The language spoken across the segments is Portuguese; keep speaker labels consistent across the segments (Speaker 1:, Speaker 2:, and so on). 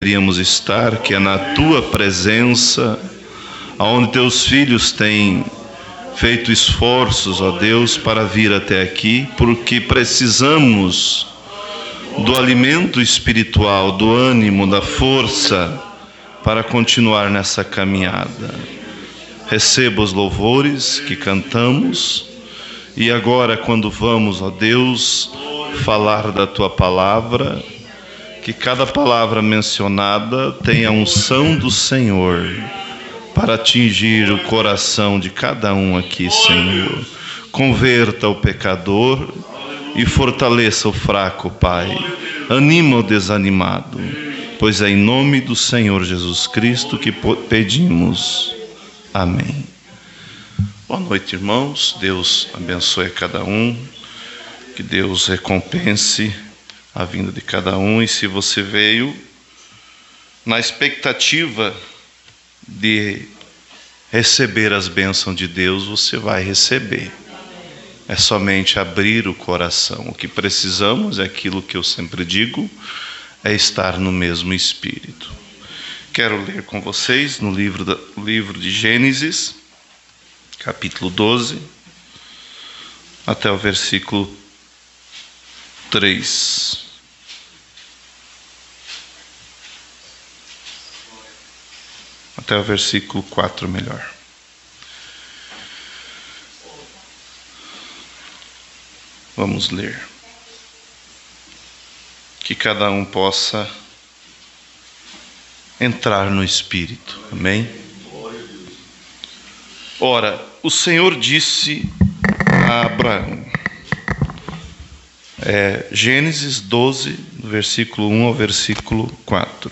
Speaker 1: deveríamos estar, que é na tua presença, aonde teus filhos têm feito esforços, ó Deus, para vir até aqui, porque precisamos do alimento espiritual, do ânimo, da força para continuar nessa caminhada. Receba os louvores que cantamos e agora, quando vamos, ó Deus, falar da tua palavra, que cada palavra mencionada tenha a unção do Senhor para atingir o coração de cada um aqui, Senhor. Converta o pecador e fortaleça o fraco, Pai. Anima o desanimado, pois é em nome do Senhor Jesus Cristo que pedimos. Amém. Boa noite, irmãos. Deus abençoe a cada um. Que Deus recompense a vinda de cada um. E se você veio na expectativa de receber as bênçãos de Deus, você vai receber. É somente abrir o coração. O que precisamos é aquilo que eu sempre digo, é estar no mesmo Espírito. Quero ler com vocês no livro de Gênesis, capítulo 12, até o versículo 3. Até o versículo 4, melhor. Vamos ler. Que cada um possa entrar no Espírito. Amém? Ora, o Senhor disse a Abraão. Gênesis 12, do versículo 1 ao versículo 4.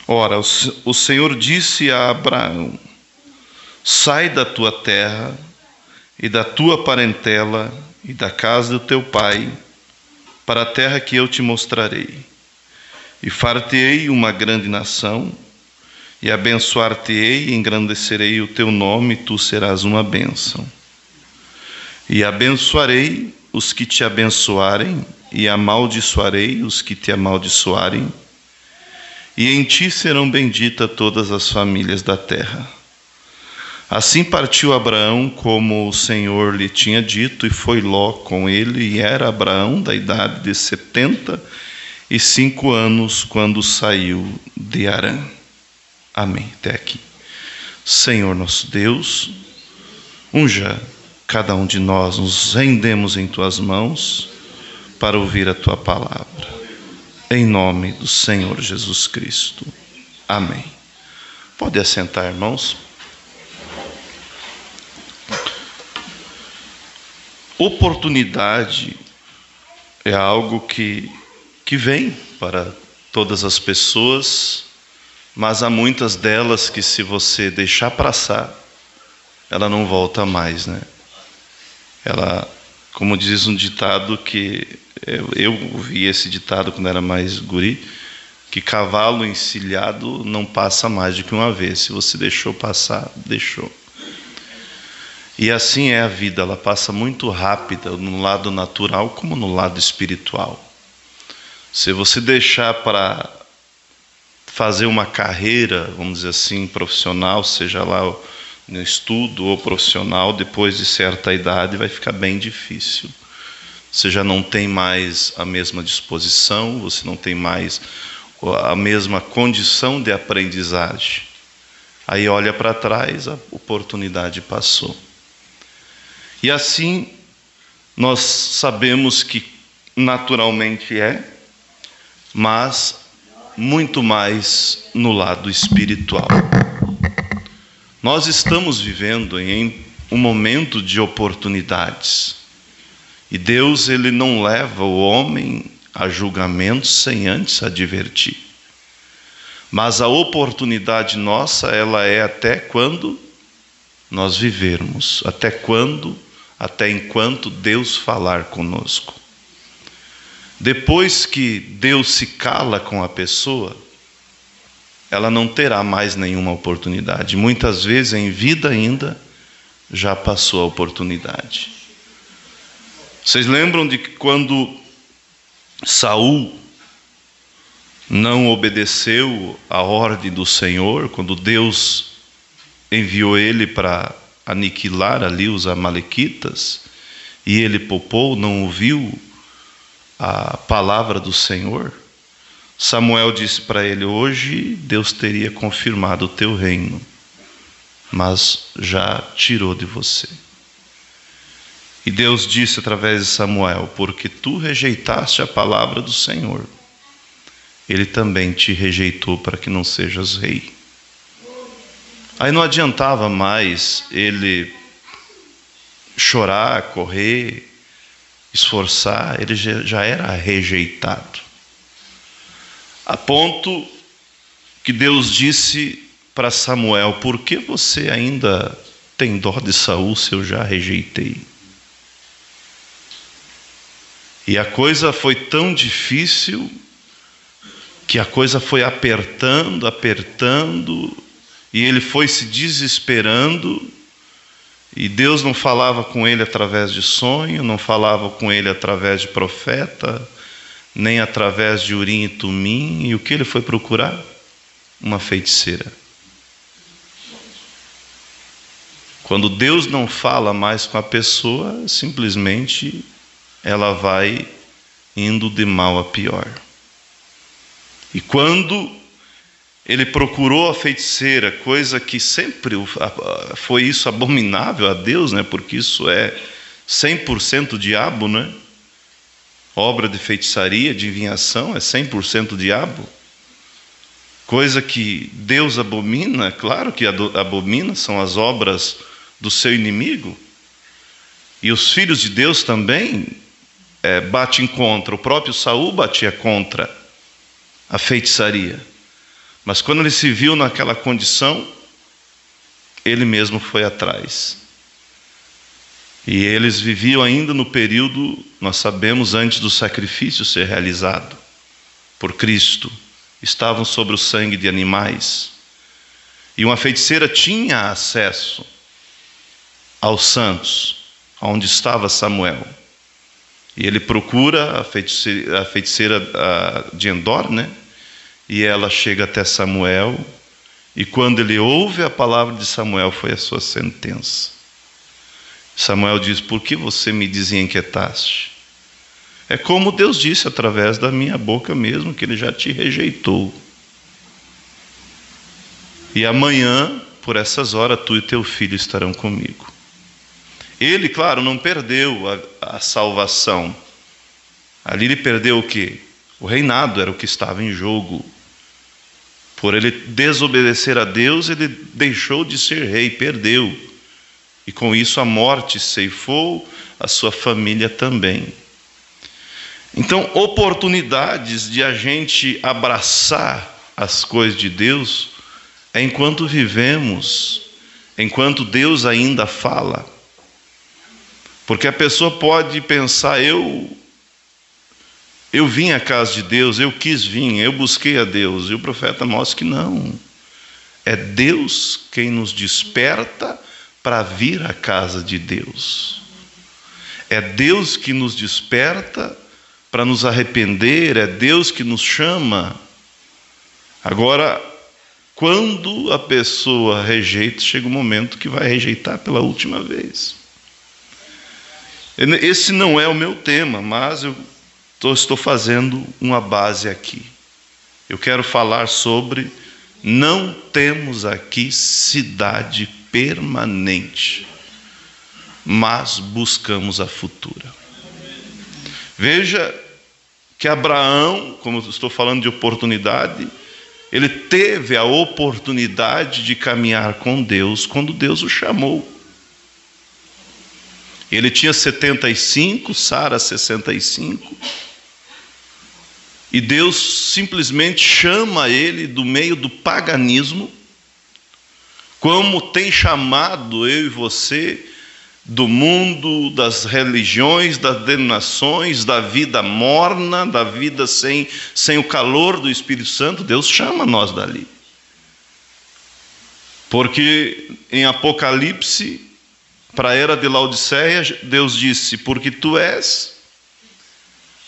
Speaker 1: Ora, o Senhor disse a Abraão: sai da tua terra e da tua parentela e da casa do teu pai, para a terra que eu te mostrarei. E far-te-ei uma grande nação, e abençoar-te-ei e engrandecerei o teu nome, e tu serás uma bênção. E abençoarei os que te abençoarem, e amaldiçoarei os que te amaldiçoarem, e em ti serão benditas todas as famílias da terra. Assim partiu Abraão como o Senhor lhe tinha dito, e foi Ló com ele, e era Abraão da idade de 75 anos quando saiu de Harã. Amém. Até aqui. Senhor nosso Deus, unja cada um de nós, nos rendemos em tuas mãos para ouvir a tua palavra. Em nome do Senhor Jesus Cristo. Amém. Pode assentar, irmãos. Oportunidade é algo que vem para todas as pessoas, mas há muitas delas que, se você deixar passar, ela não volta mais, né? Ela, como diz um ditado que eu ouvi esse ditado quando era mais guri, que cavalo encilhado não passa mais do que uma vez. Se você deixou passar, deixou. E assim é a vida, ela passa muito rápida no lado natural como no lado espiritual. Se você deixar para fazer uma carreira, vamos dizer assim, profissional, seja lá no estudo ou profissional, depois de certa idade vai ficar bem difícil. Você já não tem mais a mesma disposição, você não tem mais a mesma condição de aprendizagem. Aí olha para trás, a oportunidade passou. E assim, nós sabemos que naturalmente mas muito mais no lado espiritual. Nós estamos vivendo em um momento de oportunidades. E Deus, Ele não leva o homem a julgamento sem antes advertir. Mas a oportunidade nossa, ela é até quando nós vivermos, até enquanto Deus falar conosco. Depois que Deus se cala com a pessoa, ela não terá mais nenhuma oportunidade. Muitas vezes em vida ainda já passou a oportunidade. Vocês lembram de que quando Saul não obedeceu a ordem do Senhor, quando Deus enviou ele para aniquilar ali os amalequitas, e ele poupou, não ouviu a palavra do Senhor, Samuel disse para ele: hoje Deus teria confirmado o teu reino, mas já tirou de você. E Deus disse através de Samuel: porque tu rejeitaste a palavra do Senhor, Ele também te rejeitou para que não sejas rei. Aí não adiantava mais ele chorar, correr, esforçar, ele já era rejeitado. A ponto que Deus disse para Samuel: por que você ainda tem dó de Saul se eu já rejeitei? E a coisa foi tão difícil que a coisa foi apertando, e ele foi se desesperando, e Deus não falava com ele através de sonho, não falava com ele através de profeta, nem através de Urim e Tumim. E o que ele foi procurar? Uma feiticeira. Quando Deus não fala mais com a pessoa, simplesmente ela vai indo de mal a pior. E quando ele procurou a feiticeira, coisa que sempre foi isso abominável a Deus, né? Porque isso é 100% diabo, né? Obra de feitiçaria, adivinhação, é 100% diabo. Coisa que Deus abomina, claro que abomina, são as obras do seu inimigo. E os filhos de Deus também batem contra. O próprio Saul batia contra a feitiçaria. Mas quando ele se viu naquela condição, ele mesmo foi atrás. E eles viviam ainda no período, nós sabemos, antes do sacrifício ser realizado por Cristo. Estavam sobre o sangue de animais. E uma feiticeira tinha acesso aos santos, onde estava Samuel. E ele procura a feiticeira de Endor, né? E ela chega até Samuel, e quando ele ouve a palavra de Samuel, foi a sua sentença. Samuel diz: por que você me desinquietaste? É como Deus disse através da minha boca mesmo, que Ele já te rejeitou. E amanhã, por essas horas, tu e teu filho estarão comigo. Ele, claro, não perdeu a salvação. Ali ele perdeu o quê? O reinado era o que estava em jogo. Por ele desobedecer a Deus, ele deixou de ser rei, perdeu. E com isso a morte ceifou, a sua família também. Então, oportunidades de a gente abraçar as coisas de Deus é enquanto vivemos, enquanto Deus ainda fala. Porque a pessoa pode pensar: eu vim à casa de Deus, eu quis vir, eu busquei a Deus. E o profeta mostra que não. É Deus quem nos desperta para vir à casa de Deus. É Deus que nos desperta para nos arrepender, é Deus que nos chama. Agora, quando a pessoa rejeita, chega um momento que vai rejeitar pela última vez. Esse não é o meu tema, mas eu estou fazendo uma base aqui. Eu quero falar sobre: não temos aqui cidade permanente, mas buscamos a futura. Veja que Abraão, como eu estou falando de oportunidade, ele teve a oportunidade de caminhar com Deus quando Deus o chamou. Ele tinha 75, Sara 65, e Deus simplesmente chama ele do meio do paganismo, como tem chamado eu e você do mundo das religiões, das denominações, da vida morna, da vida sem o calor do Espírito Santo. Deus chama nós dali. Porque em Apocalipse, para a era de Laodiceia, Deus disse: porque tu és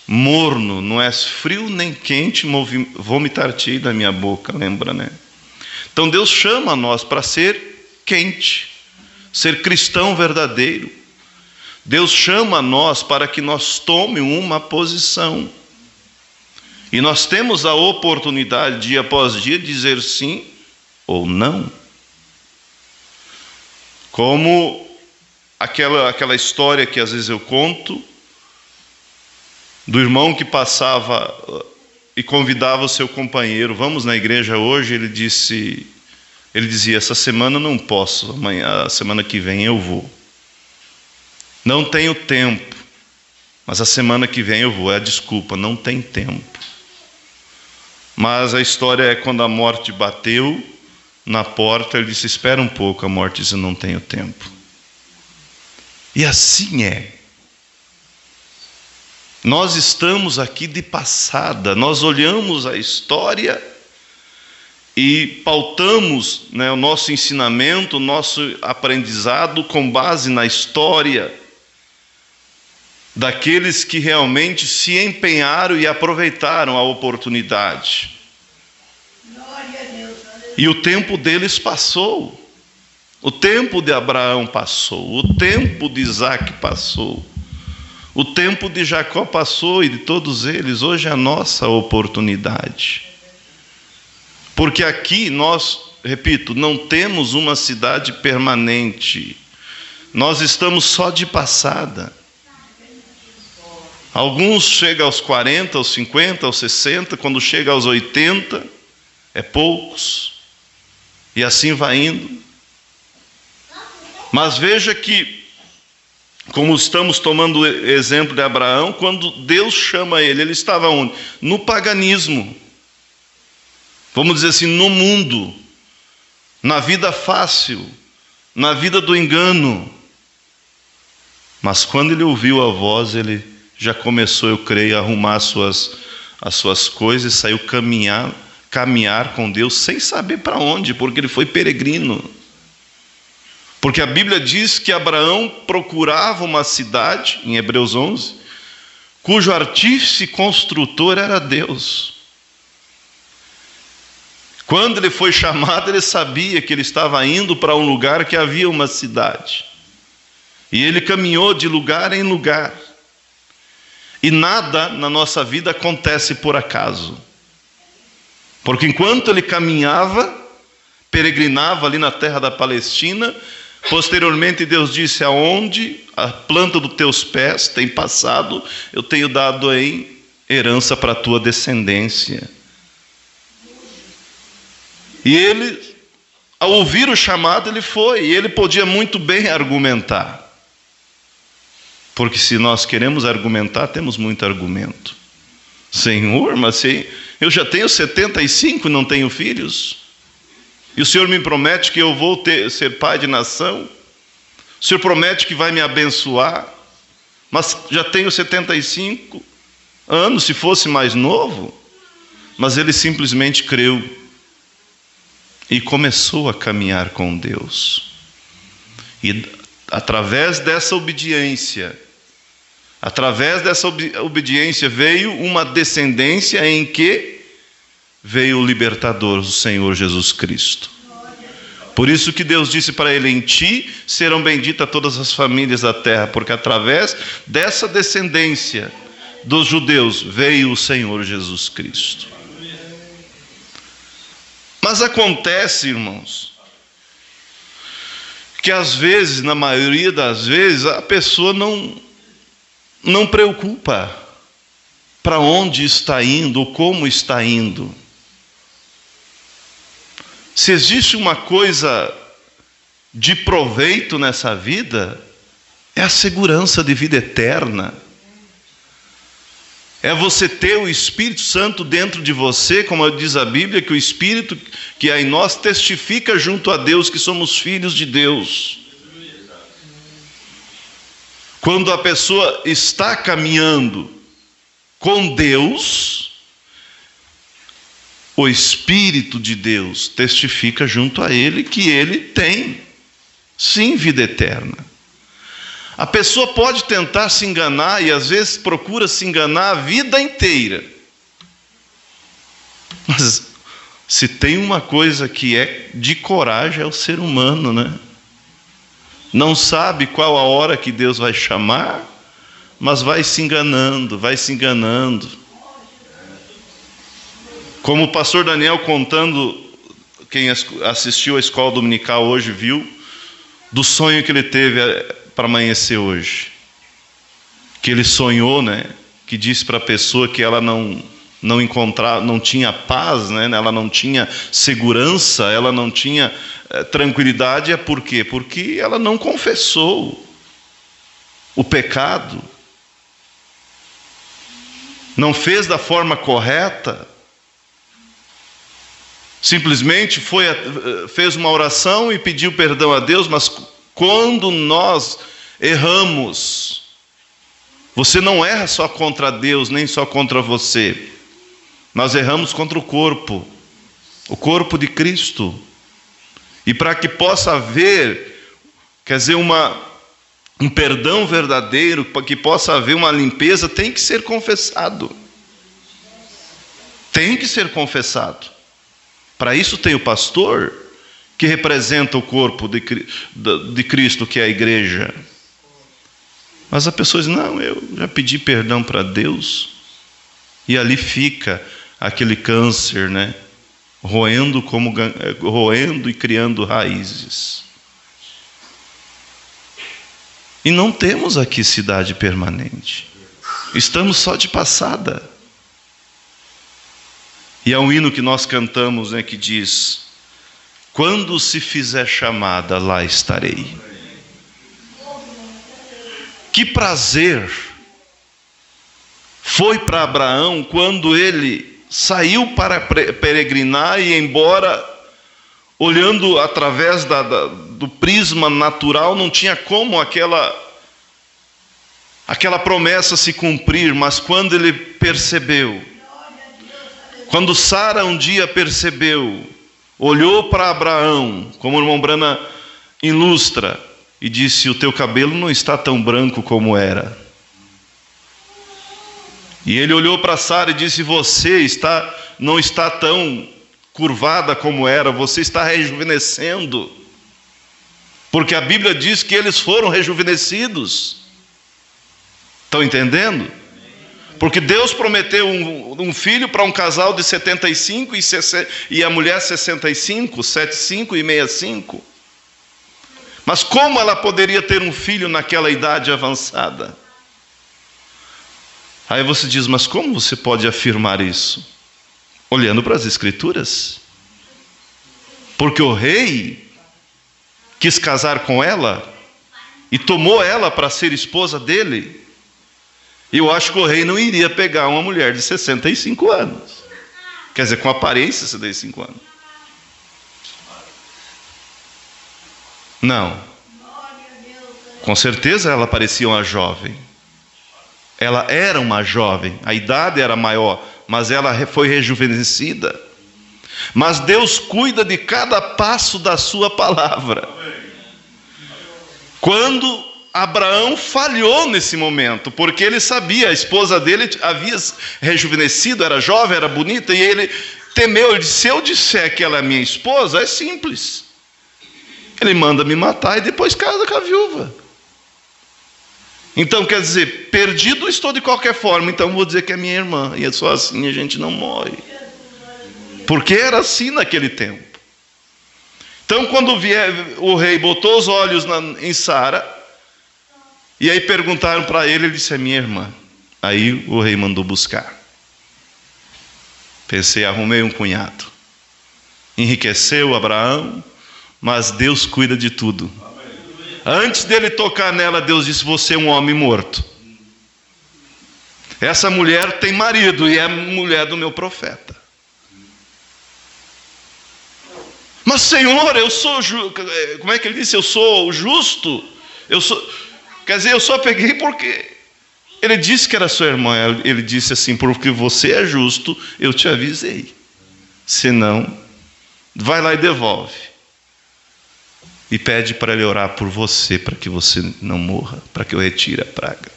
Speaker 1: morno, não és frio nem quente, vomitar-te-ei da minha boca, lembra, né? Então Deus chama nós para ser quente, ser cristão verdadeiro. Deus chama nós para que nós tomemos uma posição. E nós temos a oportunidade, dia após dia, de dizer sim ou não. Como aquela história que às vezes eu conto, do irmão que passava e convidava o seu companheiro, vamos na igreja hoje, ele dizia, essa semana não posso, amanhã, a semana que vem eu vou. Não tenho tempo, mas a semana que vem eu vou. É a desculpa, não tem tempo. Mas a história é quando a morte bateu na porta, ele disse, espera um pouco, a morte disse, não tenho tempo. E assim é. Nós estamos aqui de passada, nós olhamos a história e pautamos, né, o nosso ensinamento, o nosso aprendizado com base na história daqueles que realmente se empenharam e aproveitaram a oportunidade. E o tempo deles passou. O tempo de Abraão passou. O tempo de Isaac passou. O tempo de Jacó passou e de todos eles. Hoje é a nossa oportunidade. Porque aqui nós, repito, não temos uma cidade permanente. Nós estamos só de passada. Alguns chegam aos 40, aos 50, aos 60, quando chega aos 80, é poucos. E assim vai indo. Mas veja que, como estamos tomando o exemplo de Abraão, quando Deus chama ele estava onde? No paganismo. Vamos dizer assim, no mundo, na vida fácil, na vida do engano. Mas quando ele ouviu a voz, ele já começou, eu creio, a arrumar as suas coisas, saiu caminhar com Deus, sem saber para onde, porque ele foi peregrino. Porque a Bíblia diz que Abraão procurava uma cidade, em Hebreus 11, cujo artífice e construtor era Deus. Quando ele foi chamado, ele sabia que ele estava indo para um lugar que havia uma cidade. E ele caminhou de lugar em lugar. E nada na nossa vida acontece por acaso. Porque enquanto ele caminhava, peregrinava ali na terra da Palestina, posteriormente Deus disse, aonde a planta dos teus pés tem passado, eu tenho dado em herança para a tua descendência. E ele, ao ouvir o chamado, ele foi, e ele podia muito bem argumentar. Porque se nós queremos argumentar, temos muito argumento. Senhor, mas eu já tenho 75 e não tenho filhos. E o Senhor me promete que eu vou ser pai de nação. O Senhor promete que vai me abençoar. Mas já tenho 75 anos, se fosse mais novo. Mas ele simplesmente creu. E começou a caminhar com Deus. E através dessa obediência veio uma descendência em que veio o libertador, o Senhor Jesus Cristo. Por isso que Deus disse para ele, em ti serão benditas todas as famílias da terra, porque através dessa descendência dos judeus veio o Senhor Jesus Cristo. Mas acontece, irmãos, que às vezes, na maioria das vezes, a pessoa não preocupa para onde está indo ou como está indo. Se existe uma coisa de proveito nessa vida, é a segurança de vida eterna. É você ter o Espírito Santo dentro de você, como diz a Bíblia, que o Espírito que há em nós testifica junto a Deus que somos filhos de Deus. Quando a pessoa está caminhando com Deus, o Espírito de Deus testifica junto a ele que ele tem, sim, vida eterna. A pessoa pode tentar se enganar e às vezes procura se enganar a vida inteira. Mas se tem uma coisa que é de coragem, é o ser humano, né? Não sabe qual a hora que Deus vai chamar, mas vai se enganando, vai se enganando. Como o pastor Daniel contando, quem assistiu à escola dominical hoje viu, do sonho que ele teve para amanhecer hoje. Que ele sonhou, né? Que disse para a pessoa que ela não encontrava, não tinha paz, né? Ela não tinha segurança, ela não tinha tranquilidade. É por quê? Porque ela não confessou o pecado, não fez da forma correta, simplesmente fez uma oração e pediu perdão a Deus. Mas quando nós erramos, você não erra só contra Deus, nem só contra você. Nós erramos contra o corpo de Cristo. E para que possa haver, quer dizer, um perdão verdadeiro, para que possa haver uma limpeza, tem que ser confessado. Tem que ser confessado. Para isso tem o pastor, que representa o corpo de Cristo, que é a igreja. Mas a pessoa diz, não, eu já pedi perdão para Deus. E ali fica aquele câncer, né? Roendo e criando raízes. E não temos aqui cidade permanente. Estamos só de passada. E há um hino que nós cantamos, né, que diz: quando se fizer chamada, lá estarei. Que prazer foi para Abraão quando ele saiu para peregrinar e, embora olhando através do prisma natural, não tinha como aquela promessa se cumprir. Mas quando ele percebeu, quando Sara um dia percebeu, olhou para Abraão, como o irmão Brana ilustra, e disse: o teu cabelo não está tão branco como era. E ele olhou para Sara e disse: você não está tão curvada como era, você está rejuvenescendo. Porque a Bíblia diz que eles foram rejuvenescidos. Estão entendendo? Porque Deus prometeu um filho para um casal de 75 e a mulher 65, 75 e 65. Mas como ela poderia ter um filho naquela idade avançada? Aí você diz, mas como você pode afirmar isso? Olhando para as Escrituras. Porque o rei quis casar com ela e tomou ela para ser esposa dele. E eu acho que o rei não iria pegar uma mulher de 65 anos. Quer dizer, com aparência de 65 anos. Não. Com certeza ela parecia uma jovem. Ela era uma jovem, a idade era maior, mas ela foi rejuvenescida. Mas Deus cuida de cada passo da sua palavra. Quando Abraão falhou nesse momento, porque ele sabia, a esposa dele havia rejuvenescido, era jovem, era bonita, e ele temeu. Ele disse: se eu disser que ela é minha esposa, é simples. Ele manda me matar e depois casa com a viúva. Então, quer dizer, perdido estou de qualquer forma, então vou dizer que é minha irmã. E é só assim, a gente não morre. Porque era assim naquele tempo. Então, quando o rei botou os olhos em Sara, e aí perguntaram para ele, ele disse: é minha irmã. Aí o rei mandou buscar. Pensei, arrumei um cunhado. Enriqueceu Abraão, mas Deus cuida de tudo. Antes dele tocar nela, Deus disse: você é um homem morto. Essa mulher tem marido e é mulher do meu profeta. Mas Senhor, eu sou como é que ele disse? Eu sou justo. Quer dizer, eu só peguei porque ele disse que era sua irmã. Ele disse assim: porque você é justo, eu te avisei. Senão, vai lá e devolve. e pede para ele orar por você, para que você não morra, para que eu retire a praga.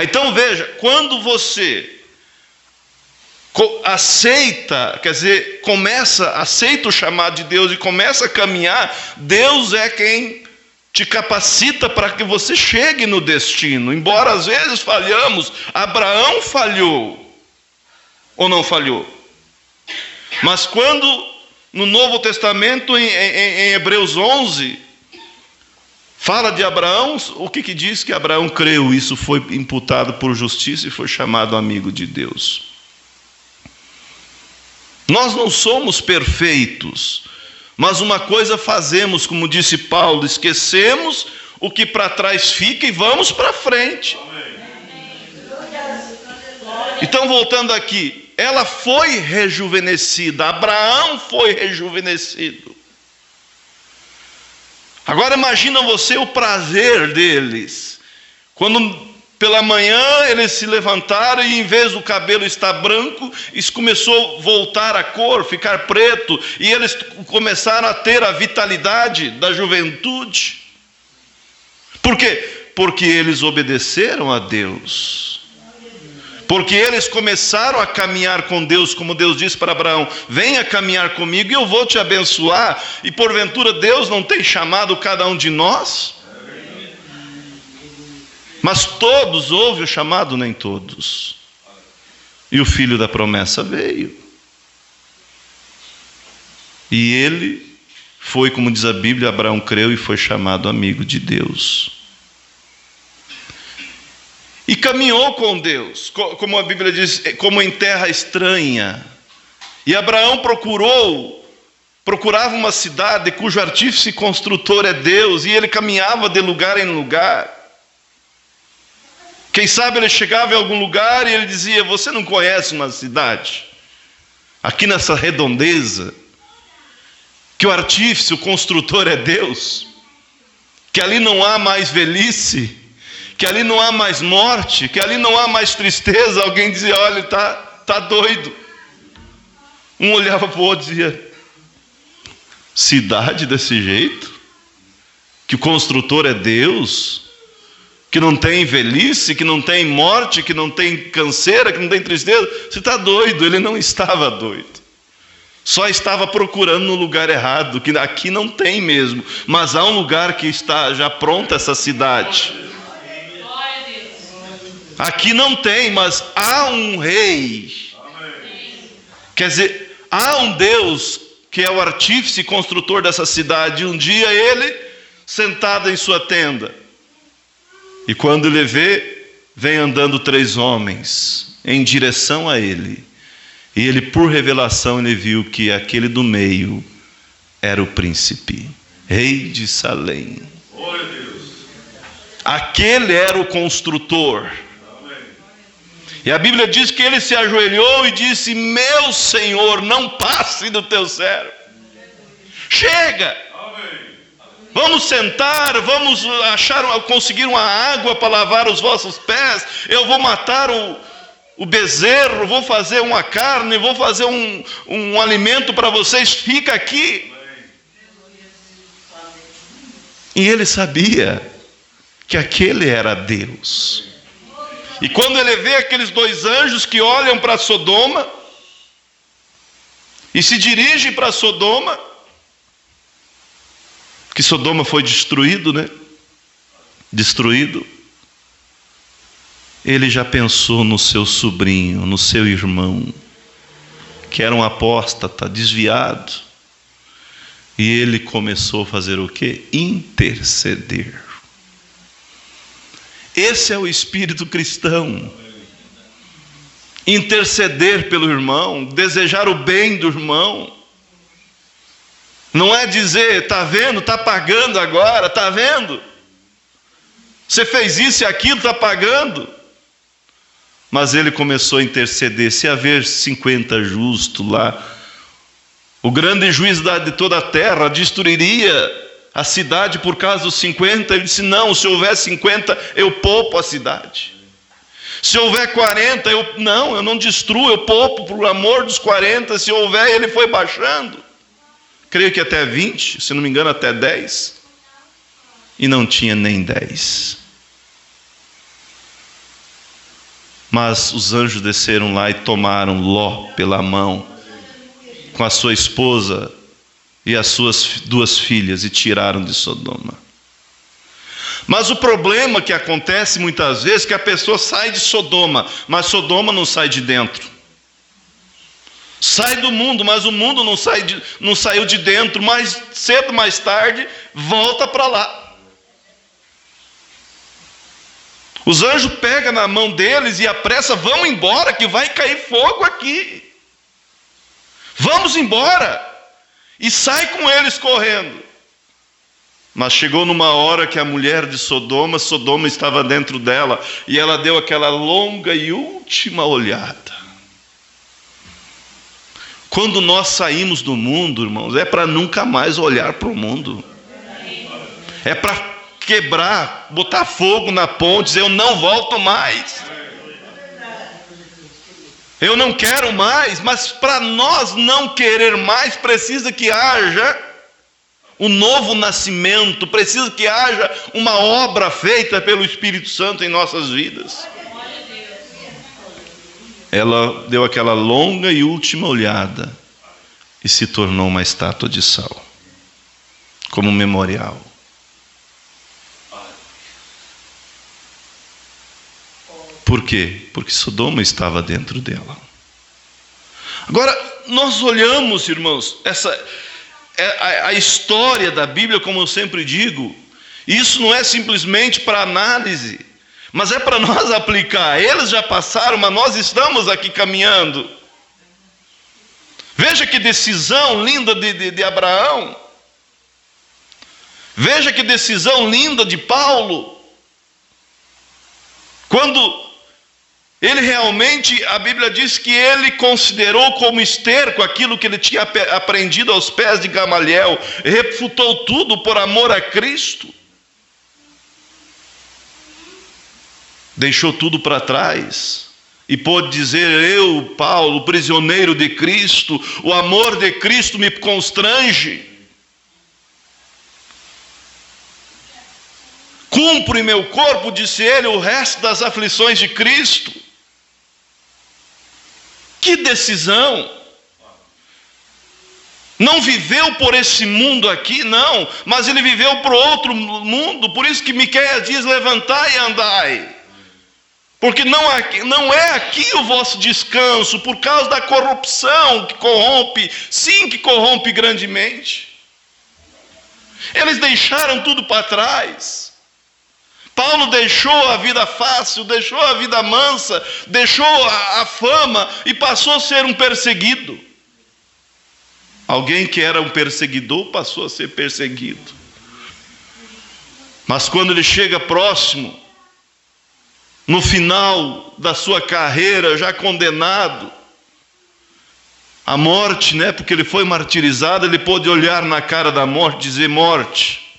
Speaker 1: Então veja, quando você aceita, quer dizer, aceita o chamado de Deus e começa a caminhar, Deus é quem te capacita para que você chegue no destino. Embora às vezes falhamos, Abraão falhou, ou não falhou? Mas quando no Novo Testamento, em Hebreus 11, fala de Abraão, o que diz? Que Abraão creu, isso foi imputado por justiça e foi chamado amigo de Deus. Nós não somos perfeitos, mas uma coisa fazemos, como disse Paulo, esquecemos o que para trás fica e vamos para frente. Então, voltando aqui, ela foi rejuvenescida, Abraão foi rejuvenescido. Agora imagina você o prazer deles, quando pela manhã eles se levantaram e em vez do cabelo estar branco, isso começou a voltar a cor, ficar preto, e eles começaram a ter a vitalidade da juventude. Por quê? Porque eles obedeceram a Deus. Porque eles começaram a caminhar com Deus, como Deus disse para Abraão: venha caminhar comigo e eu vou te abençoar. E porventura Deus não tem chamado cada um de nós? Mas todos, houve o chamado, nem todos. E o filho da promessa veio. E ele foi, como diz a Bíblia, Abraão creu e foi chamado amigo de Deus. E caminhou com Deus, como a Bíblia diz, como em terra estranha. E Abraão procurava uma cidade cujo artífice e construtor é Deus, e ele caminhava de lugar em lugar. Quem sabe ele chegava em algum lugar e ele dizia: você não conhece uma cidade, aqui nessa redondeza, que o artífice, o construtor é Deus, que ali não há mais velhice, que ali não há mais morte, que ali não há mais tristeza. Alguém dizia: olha, tá doido. Um olhava para o outro e dizia: cidade desse jeito? Que o construtor é Deus? Que não tem velhice, que não tem morte, que não tem canseira, que não tem tristeza? Você está doido. Ele não estava doido, só estava procurando no lugar errado, que aqui não tem mesmo, mas há um lugar que está já pronta, essa cidade. Aqui não tem, mas há um rei. Quer dizer, há um Deus que é o artífice e construtor dessa cidade. Um dia ele, sentado em sua tenda, e quando ele vê, vem andando 3 homens em direção a ele. E ele, por revelação, ele viu que aquele do meio era o príncipe, rei de Salém. Aquele era o construtor. E a Bíblia diz que ele se ajoelhou e disse: meu Senhor, não passe do teu servo. Chega! Vamos sentar, vamos conseguir uma água para lavar os vossos pés. Eu vou matar o bezerro, vou fazer uma carne, vou fazer um alimento para vocês. Fica aqui. E ele sabia que aquele era Deus. E quando ele vê aqueles 2 anjos que olham para Sodoma e se dirigem para Sodoma, que Sodoma foi destruído, né? Destruído. Ele já pensou no seu sobrinho, no seu irmão, que era um apóstata, desviado. E ele começou a fazer o quê? Interceder. Esse é o espírito cristão. Interceder pelo irmão, desejar o bem do irmão. Não é dizer: está vendo, está pagando agora, está vendo? Você fez isso e aquilo, está pagando. Mas ele começou a interceder. Se haver 50 justos lá, o grande juiz de toda a terra destruiria a cidade por causa dos 50. Ele disse: não, se houver 50, eu poupo a cidade. Se houver 40, eu não destruo, eu poupo por amor dos 40. Se houver, ele foi baixando. creio que até 20, se não me engano até 10, e não tinha nem 10. Mas os anjos desceram lá e tomaram Ló pela mão, com a sua esposa e as suas 2 filhas, e tiraram de Sodoma. Mas o problema que acontece muitas vezes é que a pessoa sai de Sodoma, mas Sodoma não sai de dentro. Sai do mundo, mas o mundo não saiu de dentro. Mais cedo, mais tarde, volta para lá. Os anjos pegam na mão deles e apressam: vão embora que vai cair fogo aqui. Vamos embora. E sai com eles correndo. Mas chegou numa hora que a mulher de Sodoma estava dentro dela, e ela deu aquela longa e última olhada. Quando nós saímos do mundo, irmãos, é para nunca mais olhar para o mundo. É para quebrar, botar fogo na ponte, dizer: eu não volto mais. Eu não quero mais. Mas para nós não querer mais, precisa que haja um novo nascimento, precisa que haja uma obra feita pelo Espírito Santo em nossas vidas. Ela deu aquela longa e última olhada e se tornou uma estátua de sal, como memorial. Por quê? Porque Sodoma estava dentro dela. Agora, nós olhamos, irmãos, a história da Bíblia, como eu sempre digo, isso não é simplesmente para análise, mas é para nós aplicar. Eles já passaram, mas nós estamos aqui caminhando. Veja que decisão linda de Abraão. Veja que decisão linda de Paulo. Quando ele realmente, a Bíblia diz que ele considerou como esterco aquilo que ele tinha aprendido aos pés de Gamaliel, refutou tudo por amor a Cristo, deixou tudo para trás e pôde dizer: eu, Paulo, prisioneiro de Cristo, o amor de Cristo me constrange. Cumpro em meu corpo, disse ele, o resto das aflições de Cristo. Que decisão! Não viveu por esse mundo aqui, não, mas ele viveu para outro mundo. Por isso que Miqueias diz: levantai e andai, porque não é aqui o vosso descanso, por causa da corrupção que corrompe, sim, que corrompe grandemente. Eles deixaram tudo para trás. Paulo deixou a vida fácil, deixou a vida mansa, deixou a fama e passou a ser um perseguido. Alguém que era um perseguidor passou a ser perseguido. Mas quando ele chega próximo, no final da sua carreira, já condenado à morte, porque ele foi martirizado, ele pôde olhar na cara da morte e dizer: morte,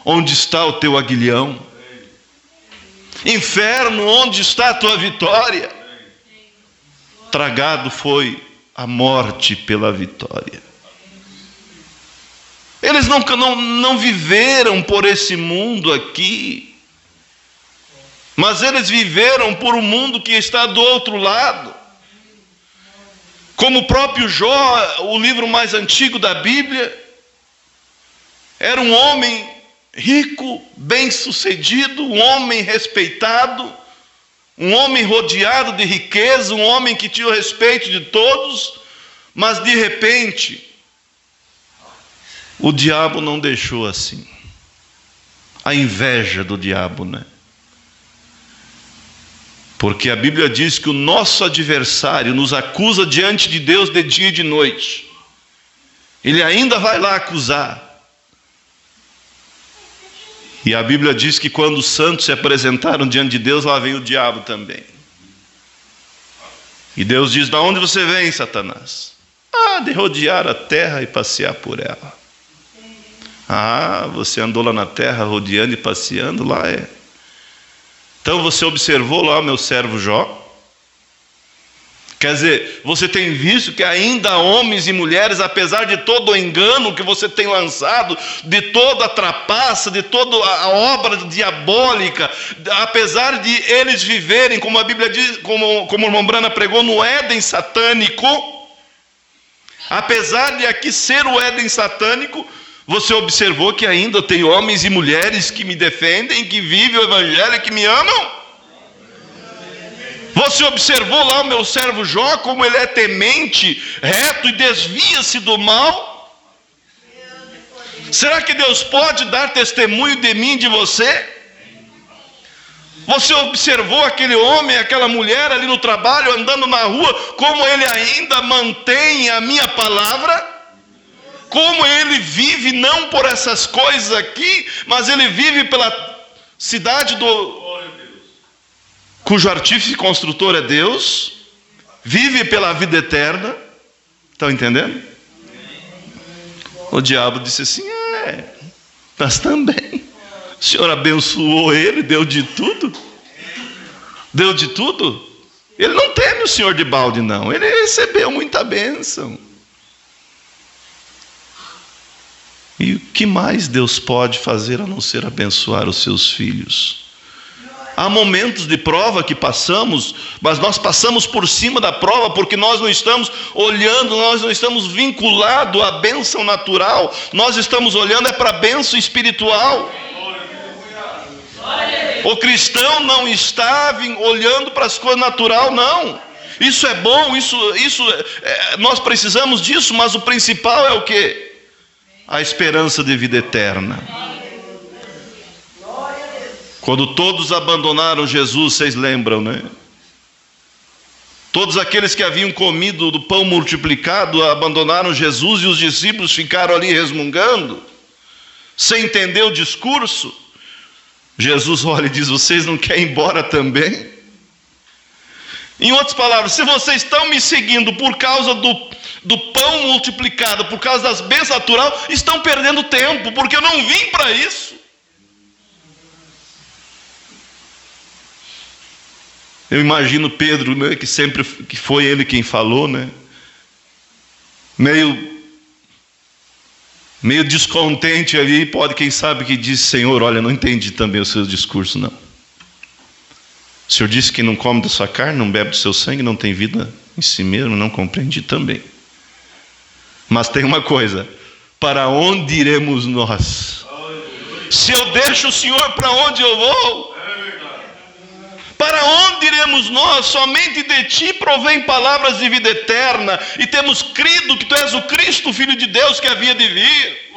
Speaker 1: onde está o teu aguilhão? Inferno, onde está a tua vitória? Tragado foi a morte pela vitória. Eles não viveram por esse mundo aqui, mas eles viveram por um mundo que está do outro lado. Como o próprio Jó, o livro mais antigo da Bíblia, era um homem rico, bem-sucedido, um homem respeitado, um homem rodeado de riqueza, um homem que tinha o respeito de todos, mas de repente, o diabo não deixou assim. A inveja do diabo, Porque a Bíblia diz que o nosso adversário nos acusa diante de Deus de dia e de noite. Ele ainda vai lá acusar. E a Bíblia diz que quando os santos se apresentaram diante de Deus, lá veio o diabo também. E Deus diz: da onde você vem, Satanás? De rodear a terra e passear por ela. Você andou lá na terra rodeando e passeando? Lá Então você observou lá o meu servo Jó? Quer dizer, você tem visto que ainda homens e mulheres, apesar de todo o engano que você tem lançado, de toda a trapaça, de toda a obra diabólica, apesar de eles viverem, como a Bíblia diz, como o irmão Brana pregou, no Éden satânico, apesar de aqui ser o Éden satânico, você observou que ainda tem homens e mulheres que me defendem, que vivem o Evangelho, que me amam? Você observou lá o meu servo Jó, como ele é temente, reto e desvia-se do mal? Será que Deus pode dar testemunho de mim e de você? Você observou aquele homem, aquela mulher ali no trabalho, andando na rua, como ele ainda mantém a minha palavra? Como ele vive não por essas coisas aqui, mas ele vive pela cidade cujo artífice e construtor é Deus, vive pela vida eterna. Estão entendendo? O diabo disse assim: nós também. O Senhor abençoou ele, deu de tudo. Deu de tudo. Ele não teme o Senhor de balde, não. Ele recebeu muita bênção. E o que mais Deus pode fazer a não ser abençoar os seus filhos? Há momentos de prova que passamos, mas nós passamos por cima da prova, porque nós não estamos olhando, nós não estamos vinculados à bênção natural, nós estamos olhando para a bênção espiritual. O cristão não está olhando para as coisas naturais, não. Isso é bom, nós precisamos disso, mas o principal é o quê? A esperança de vida eterna. Quando todos abandonaram Jesus, vocês lembram, né? Todos aqueles que haviam comido do pão multiplicado abandonaram Jesus, e os discípulos ficaram ali resmungando, sem entender o discurso. Jesus olha e diz: vocês não querem ir embora também? Em outras palavras, se vocês estão me seguindo por causa do pão multiplicado, por causa das bênçãos naturais, estão perdendo tempo, porque eu não vim para isso. Eu imagino Pedro, né, que foi ele quem falou, né? Meio descontente ali, quem sabe que disse: Senhor, olha, não entendi também o seu discurso, não. O Senhor disse que não come da sua carne, não bebe do seu sangue, não tem vida em si mesmo, não compreendi também. Mas tem uma coisa: para onde iremos nós? Se eu deixo o Senhor, para onde eu vou? Para onde iremos nós? Somente de ti provém palavras de vida eterna, e temos crido que tu és o Cristo, o Filho de Deus, que havia de vir.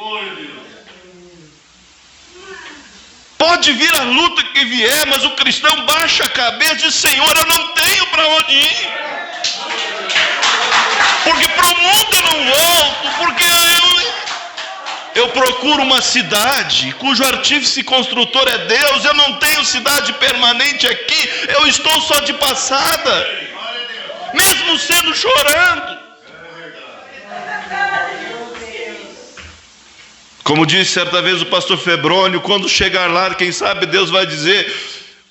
Speaker 1: Pode vir a luta que vier, mas o cristão baixa a cabeça e diz: Senhor, eu não tenho para onde ir, porque para o mundo eu não volto, porque eu procuro uma cidade cujo artífice e construtor é Deus. Eu não tenho cidade permanente aqui, eu estou só de passada, mesmo sendo chorando. Como disse certa vez o pastor Febrônio, quando chegar lá, quem sabe Deus vai dizer: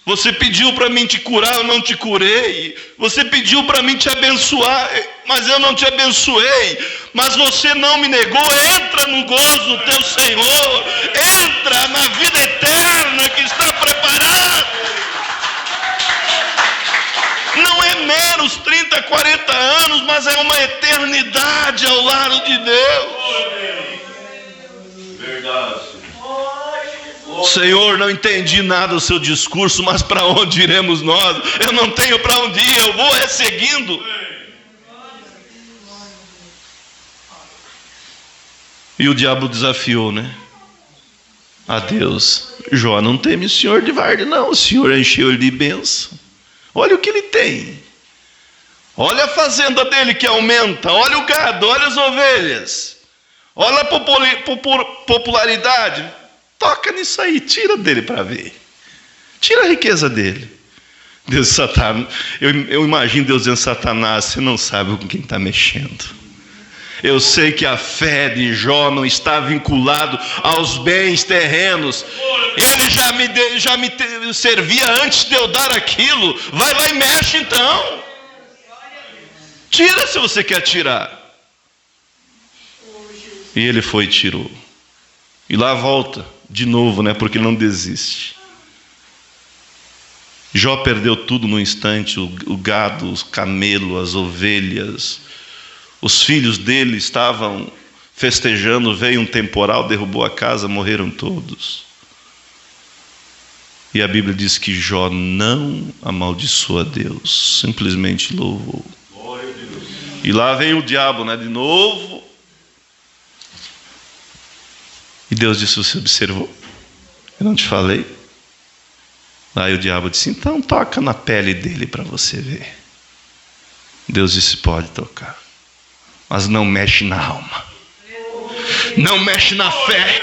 Speaker 1: você pediu para mim te curar, eu não te curei. Você pediu para mim te abençoar, mas eu não te abençoei. Mas você não me negou. Entra no gozo do teu Senhor, entra na vida eterna que está preparada. Não é meros 30, 40 anos, mas é uma eternidade ao lado de Deus. Verdade. Senhor, não entendi nada do seu discurso, mas para onde iremos nós? Eu não tenho para onde ir, eu vou seguindo. E o diabo desafiou, né? A Deus: Jó não teme o Senhor de varde, não. O Senhor encheu ele de bênção. Olha o que ele tem. Olha a fazenda dele que aumenta. Olha o gado, olha as ovelhas. Olha a popularidade. Toca nisso aí, tira dele para ver. Tira a riqueza dele. Deus, Satanás, eu imagino Deus dizendo: Satanás, você não sabe com quem está mexendo. Eu sei que a fé de Jó não está vinculado aos bens terrenos. Ele já me servia antes de eu dar aquilo. Vai lá e mexe então. Tira se você quer tirar. E ele foi e tirou. E lá volta de novo, né? Porque não desiste. Jó perdeu tudo no instante, o gado, os camelos, as ovelhas. Os filhos dele estavam festejando, veio um temporal, derrubou a casa, morreram todos. E a Bíblia diz que Jó não amaldiçoou a Deus, simplesmente louvou. E lá vem o diabo, né, de novo. E Deus disse: você observou? Eu não te falei? Aí o diabo disse: então toca na pele dele para você ver. Deus disse: pode tocar, mas não mexe na alma, não mexe na fé,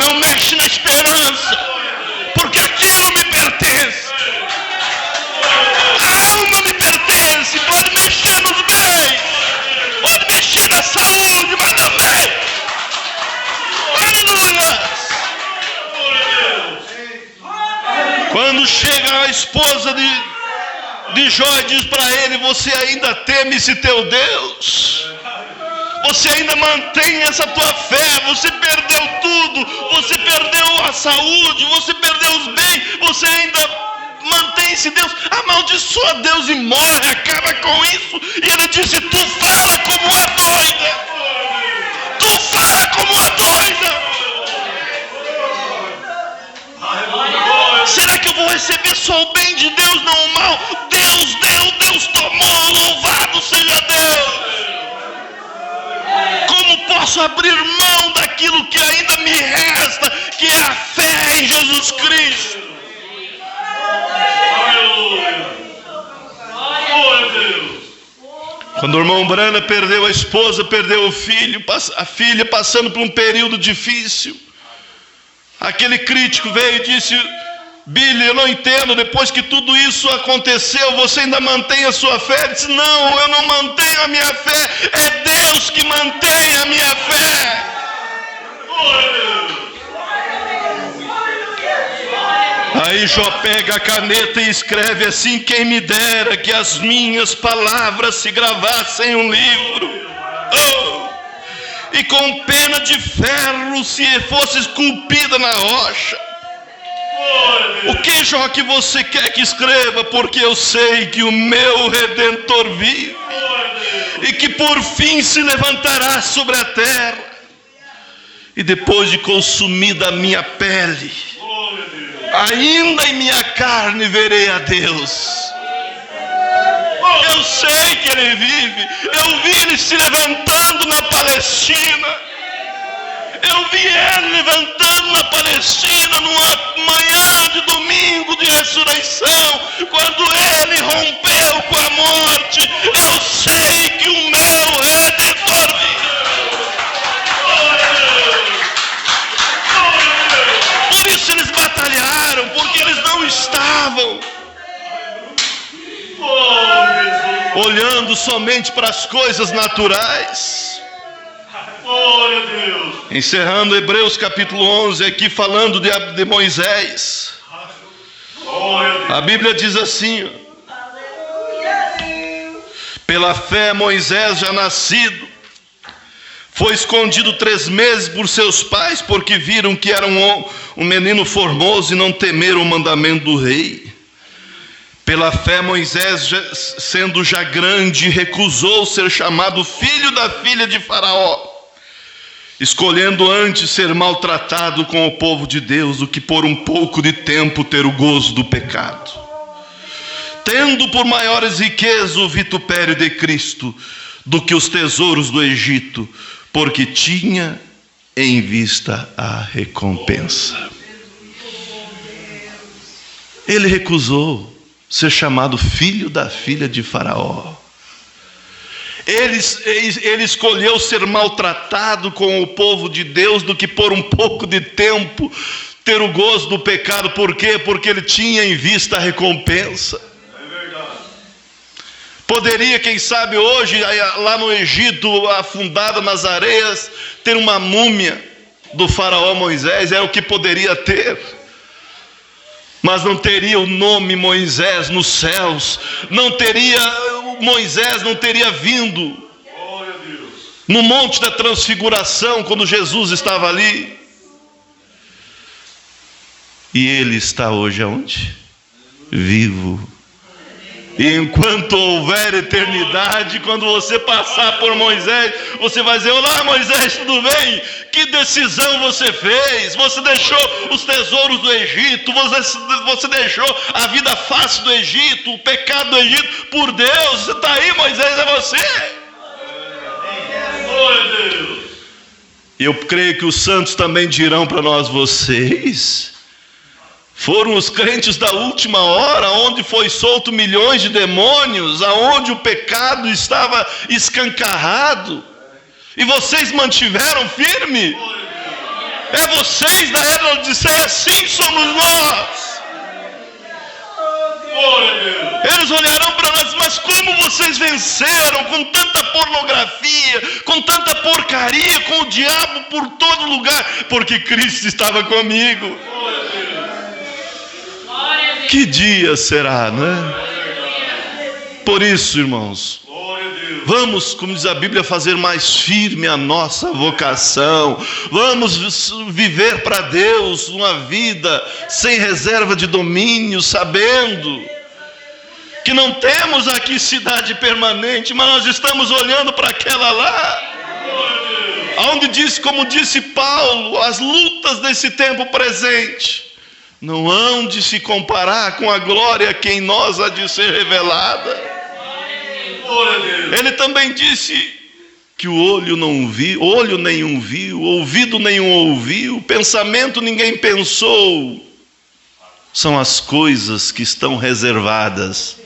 Speaker 1: não mexe na esperança, porque aquilo me pertence. A alma me pertence. Pode mexer nos bens, pode mexer na saúde, mas não mexe. Aleluia. Quando chega a esposa de Jó e diz para ele: você ainda teme esse teu Deus? Você ainda mantém essa tua fé? Você perdeu tudo, você perdeu a saúde, você perdeu os bens, você ainda mantém esse Deus? Amaldiçoa Deus e morre, acaba com isso. E ele disse: tu fala como uma doida, tu fala como uma doida. Será que eu vou receber só o bem de Deus, não o mal? Deus deu, Deus tomou, louvado seja Deus. Como posso abrir mão daquilo que ainda me resta, que é a fé em Jesus Cristo? Quando o irmão Brana perdeu a esposa, perdeu o filho, a filha passando por um período difícil, aquele crítico veio e disse: Billy, eu não entendo, depois que tudo isso aconteceu, você ainda mantém a sua fé? Ele disse: não, eu não mantenho a minha fé, é Deus que mantém a minha fé. Aí Jó pega a caneta e escreve assim: quem me dera que as minhas palavras se gravassem em um livro, e com pena de ferro se fosse esculpida na rocha. O que, Jó, que você quer que escreva? Porque eu sei que o meu Redentor vive e que por fim se levantará sobre a terra, e depois de consumida a minha pele, ainda em minha carne verei a Deus. Eu sei que Ele vive. Eu vi Ele se levantando na Palestina. Eu vi Ele levantando na Palestina numa manhã de domingo de ressurreição, quando Ele rompeu com a morte. Eu sei que o meu Redentor vive. Por isso eles batalharam, porque eles não estavam olhando somente para as coisas naturais. Encerrando Hebreus capítulo 11, aqui falando de Moisés. A Bíblia diz assim: pela fé Moisés, já nascido, foi escondido 3 meses por seus pais, porque viram que era um menino formoso e não temeram o mandamento do rei. Pela fé Moisés, sendo já grande, recusou ser chamado filho da filha de Faraó, escolhendo antes ser maltratado com o povo de Deus do que por um pouco de tempo ter o gozo do pecado, tendo por maiores riquezas o vitupério de Cristo do que os tesouros do Egito, porque tinha em vista a recompensa. Ele recusou ser chamado filho da filha de Faraó. Ele escolheu ser maltratado com o povo de Deus do que por um pouco de tempo ter o gozo do pecado. Por quê? Porque ele tinha em vista a recompensa. É verdade. Poderia, quem sabe hoje, lá no Egito, afundada nas areias, ter uma múmia do faraó Moisés, é o que poderia ter. Mas não teria o nome Moisés nos céus, não teria Moisés não teria vindo no Monte da Transfiguração, quando Jesus estava ali. E ele está hoje aonde? Vivo. E enquanto houver eternidade, quando você passar por Moisés, você vai dizer: olá Moisés, tudo bem? Que decisão você fez? Você deixou os tesouros do Egito, você deixou a vida fácil do Egito, o pecado do Egito, por Deus. Você está aí, Moisés, é você. Eu creio que os santos também dirão para nós: vocês foram os crentes da última hora, onde foi solto milhões de demônios, aonde o pecado estava escancarado, e vocês mantiveram firme. É vocês da era da Odisseia, sim, somos nós. Eles olharão para nós: mas como vocês venceram com tanta pornografia, com tanta porcaria, com o diabo por todo lugar? Porque Cristo estava comigo. Que dia será, não é? Por isso, irmãos, vamos, como diz a Bíblia, fazer mais firme a nossa vocação. Vamos viver para Deus uma vida sem reserva de domínio, sabendo que não temos aqui cidade permanente, mas nós estamos olhando para aquela lá, onde diz, como disse Paulo, as lutas desse tempo presente não hão de se comparar com a glória que em nós há de ser revelada. Ele também disse que o olho não viu, olho nenhum viu, ouvido nenhum ouviu, pensamento ninguém pensou. São as coisas que estão reservadas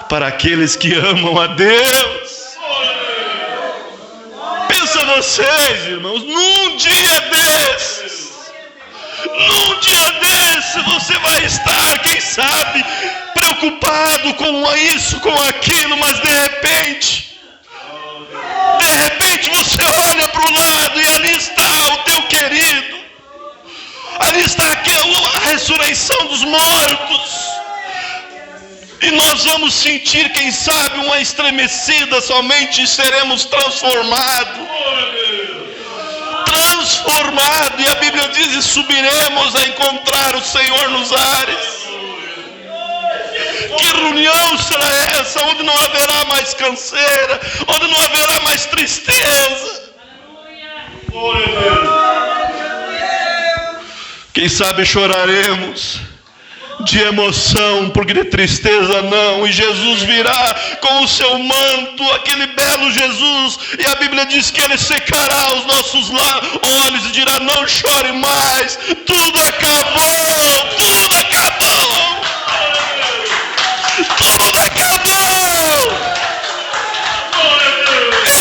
Speaker 1: para aqueles que amam a Deus. Pensa vocês, irmãos, num dia desses, você vai estar, quem sabe, preocupado com isso, com aquilo, mas de repente você olha para o lado e ali está o teu querido, ali está a ressurreição dos mortos, e nós vamos sentir, quem sabe, uma estremecida, somente seremos transformados, e a Bíblia diz: e subiremos a encontrar o Senhor nos ares. Que reunião será essa, onde não haverá mais canseira, onde não haverá mais tristeza? Quem sabe choraremos de emoção, porque de tristeza não, e Jesus virá com o seu manto, aquele belo Jesus, e a Bíblia diz que ele secará os nossos olhos e dirá: não chore mais, tudo acabou, tudo acabou, tudo acabou.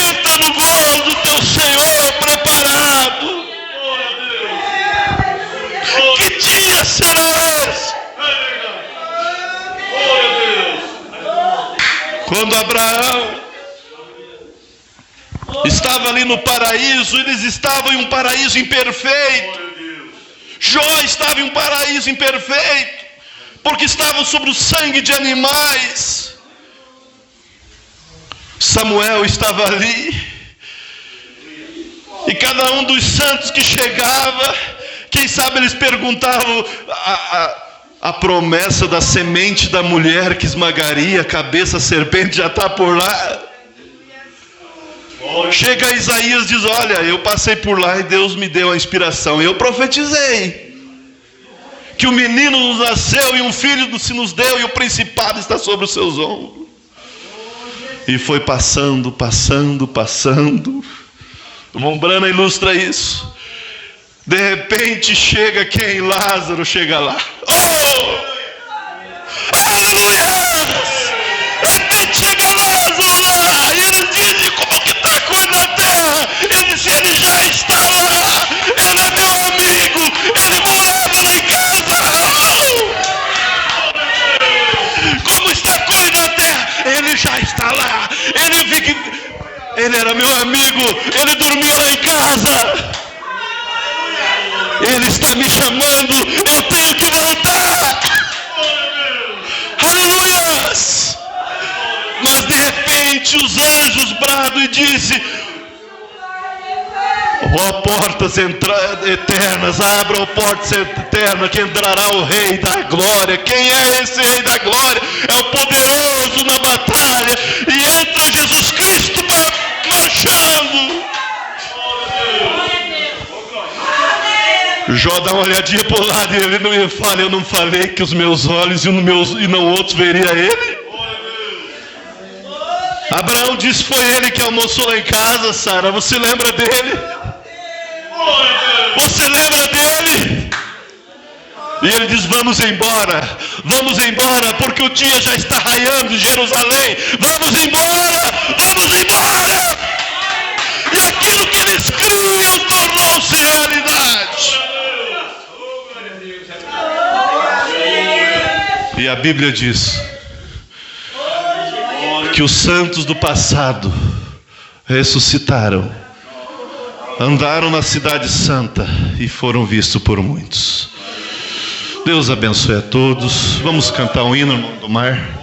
Speaker 1: Entra no gozo do teu Senhor preparado. Que dia será esse? Quando Abraão estava ali no paraíso, eles estavam em um paraíso imperfeito. Jó estava em um paraíso imperfeito, porque estavam sobre o sangue de animais. Samuel estava ali, e cada um dos santos que chegava, quem sabe eles perguntavam a promessa da semente da mulher que esmagaria a cabeça da serpente já está por lá. Chega Isaías e diz: olha, eu passei por lá e Deus me deu a inspiração, eu profetizei que o menino nos nasceu e um filho se nos deu e o principado está sobre os seus ombros. E foi passando. O irmão Brana ilustra isso. De repente chega quem? Lázaro chega lá. Oh! Aleluia! De repente chega Lázaro lá, e eles dizem: como que está a coisa na terra? Ele disse: ele já está lá, ele é meu amigo, ele morava lá em casa. Oh! Como está a coisa na terra? Ele já está lá, ele era meu amigo, ele dormia lá em casa. Ele está me chamando, eu tenho que voltar. Aleluia! Mas de repente repente os anjos bradam e dizem: ó portas eternas, abram portas eternas, que entrará o Rei da Glória. Quem é esse Rei da Glória? É o poderoso na batalha, e entra Jesus Cristo marchando. Jó dá uma olhadinha para o lado e ele não fala: eu não falei que os meus olhos e não outros veria ele? Abraão disse: foi ele que almoçou lá em casa, Sara. Você lembra dele? Você lembra dele? E ele diz: vamos embora, porque o dia já está raiando em Jerusalém. Vamos embora. E aquilo que eles criam tornou-se realidade. E a Bíblia diz que os santos do passado ressuscitaram, andaram na cidade santa e foram vistos por muitos. Deus abençoe a todos. Vamos cantar um hino, irmão do mar.